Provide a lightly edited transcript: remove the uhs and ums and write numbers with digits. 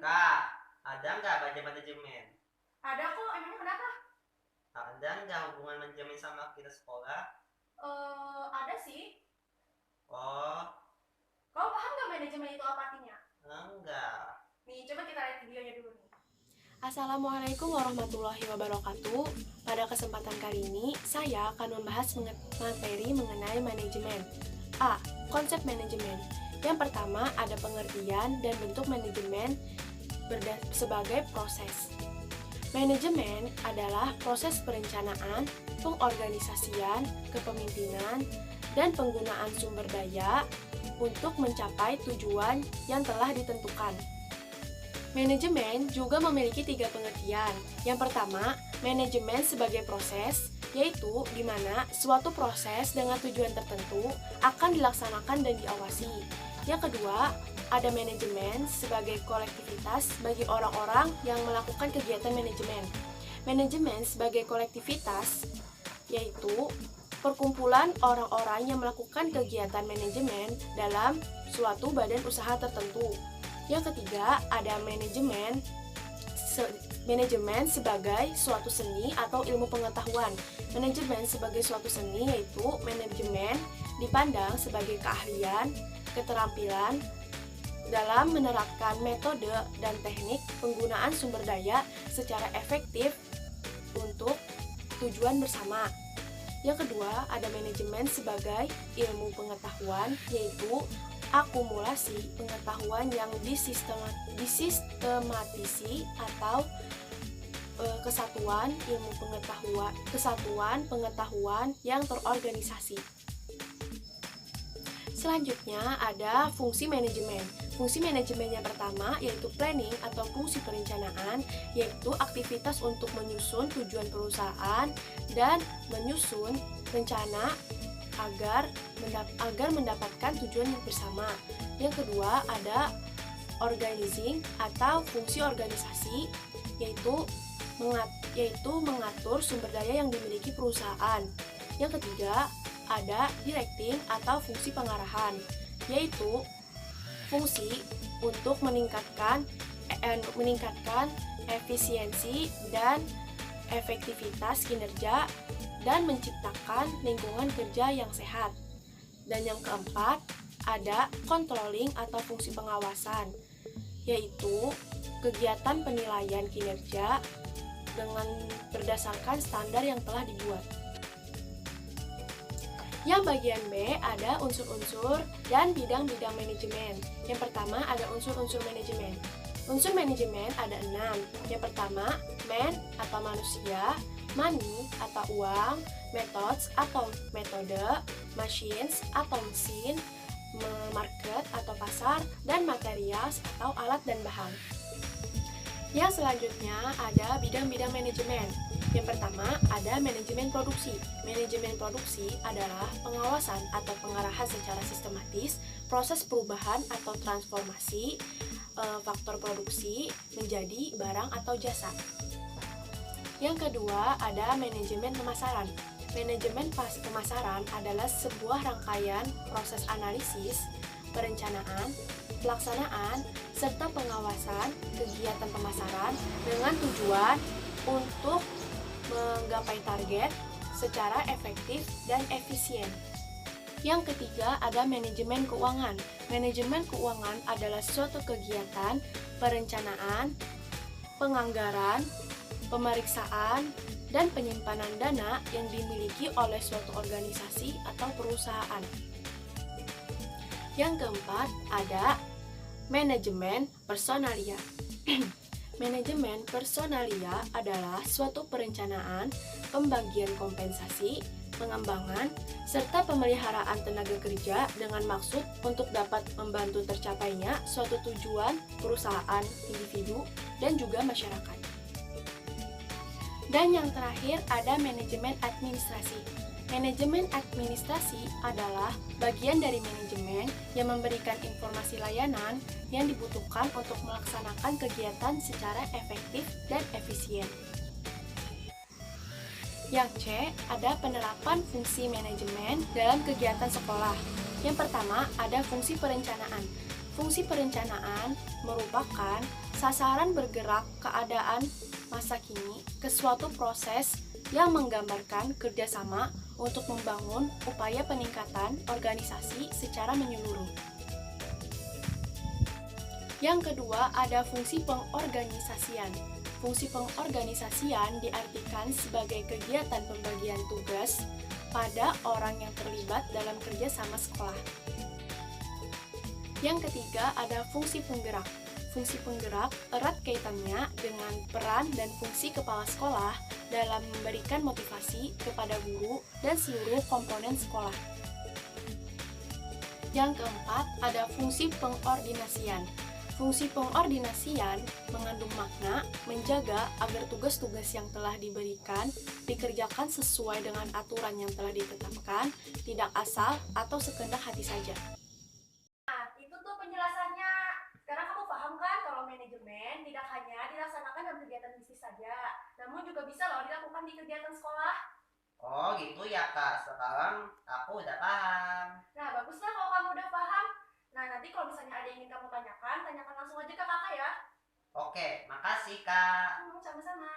Kak, ada nggak baca manajemen? Ada kok, emangnya kenapa? Ada nggak hubungan manajemen sama kita sekolah? Ada sih. Oh, Kau paham nggak manajemen itu apa artinya? enggak. Nih, coba kita lihat videonya dulu nih. Assalamualaikum warahmatullahi wabarakatuh. Pada kesempatan kali ini, saya akan membahas materi mengenai manajemen. A. Konsep manajemen. Yang pertama, ada pengertian dan bentuk manajemen sebagai proses. Manajemen adalah proses perencanaan, pengorganisasian, kepemimpinan, dan penggunaan sumber daya untuk mencapai tujuan yang telah ditentukan. Manajemen juga memiliki 3 pengertian. Yang pertama, manajemen sebagai proses, yaitu di mana suatu proses dengan tujuan tertentu akan dilaksanakan dan diawasi. Yang kedua, ada manajemen sebagai kolektivitas bagi orang-orang yang melakukan kegiatan manajemen. Manajemen sebagai kolektivitas, yaitu perkumpulan orang-orang yang melakukan kegiatan manajemen dalam suatu badan usaha tertentu. Yang ketiga, ada manajemen sebagai suatu seni atau ilmu pengetahuan. Manajemen sebagai suatu seni yaitu manajemen dipandang sebagai keahlian, keterampilan dalam menerapkan metode dan teknik penggunaan sumber daya secara efektif untuk tujuan bersama. Yang kedua, ada manajemen sebagai ilmu pengetahuan, yaitu akumulasi pengetahuan yang disistematisi atau kesatuan pengetahuan yang terorganisasi. Selanjutnya ada fungsi manajemen. Fungsi manajemen yang pertama yaitu planning atau fungsi perencanaan, yaitu aktivitas untuk menyusun tujuan perusahaan dan menyusun rencana agar mendapatkan tujuan yang bersama. Yang kedua ada organizing atau fungsi organisasi, yaitu mengatur sumber daya yang dimiliki perusahaan. Yang ketiga ada directing atau fungsi pengarahan, yaitu fungsi untuk meningkatkan efisiensi dan efektivitas kinerja dan menciptakan lingkungan kerja yang sehat. Dan yang keempat, ada controlling atau fungsi pengawasan, yaitu kegiatan penilaian kinerja dengan berdasarkan standar yang telah dibuat. Yang bagian B ada unsur-unsur dan bidang-bidang manajemen. Yang pertama ada unsur-unsur manajemen. Unsur manajemen ada 6. Yang pertama, man atau manusia, money atau uang, methods atau metode, machines atau mesin, market atau pasar, dan materials atau alat dan bahan. Yang selanjutnya ada bidang-bidang manajemen. Yang pertama ada manajemen produksi. Manajemen produksi adalah pengawasan atau pengarahan secara sistematis proses perubahan atau transformasi faktor produksi menjadi barang atau jasa. Yang kedua ada manajemen pemasaran. Manajemen pemasaran adalah sebuah rangkaian proses analisis, perencanaan, pelaksanaan, serta pengawasan kegiatan pemasaran dengan tujuan untuk menggapai target secara efektif dan efisien. Yang ketiga ada manajemen keuangan. Manajemen keuangan adalah suatu kegiatan perencanaan, penganggaran, pemeriksaan, dan penyimpanan dana yang dimiliki oleh suatu organisasi atau perusahaan. Yang keempat ada manajemen personalia. Manajemen personalia adalah suatu perencanaan, pembagian kompensasi, pengembangan, serta pemeliharaan tenaga kerja dengan maksud untuk dapat membantu tercapainya suatu tujuan perusahaan, individu, dan juga masyarakat. Dan yang terakhir ada manajemen administrasi. Manajemen administrasi adalah bagian dari manajemen yang memberikan informasi layanan yang dibutuhkan untuk melaksanakan kegiatan secara efektif dan efisien. Yang C, ada penerapan fungsi manajemen dalam kegiatan sekolah. Yang pertama, ada fungsi perencanaan. Fungsi perencanaan merupakan Sasaran bergerak keadaan masa kini ke suatu proses yang menggambarkan kerjasama untuk membangun upaya peningkatan organisasi secara menyeluruh. Yang kedua, ada fungsi pengorganisasian. Fungsi pengorganisasian diartikan sebagai kegiatan pembagian tugas pada orang yang terlibat dalam kerja sama sekolah. Yang ketiga, ada fungsi penggerak. Fungsi penggerak erat kaitannya dengan peran dan fungsi kepala sekolah dalam memberikan motivasi kepada guru dan seluruh komponen sekolah. Yang keempat, ada fungsi pengordinasian. Fungsi pengordinasian mengandung makna menjaga agar tugas-tugas yang telah diberikan dikerjakan sesuai dengan aturan yang telah ditetapkan, tidak asal atau sekedar hati saja. Nah, itu tuh penjelasannya. Sekarang kamu paham kan kalau manajemen tidak hanya dilaksanakan dalam kegiatan bisnis saja, namun juga bisa loh dilakukan di kegiatan sekolah. Oh gitu ya Kak, sekarang aku udah paham. Nah, baguslah kalau kamu udah paham. Nah, nanti kalau misalnya ada yang ingin kamu tanyakan, tanyakan langsung aja ke kakak ya. Oke, makasih Kak. Sama-sama.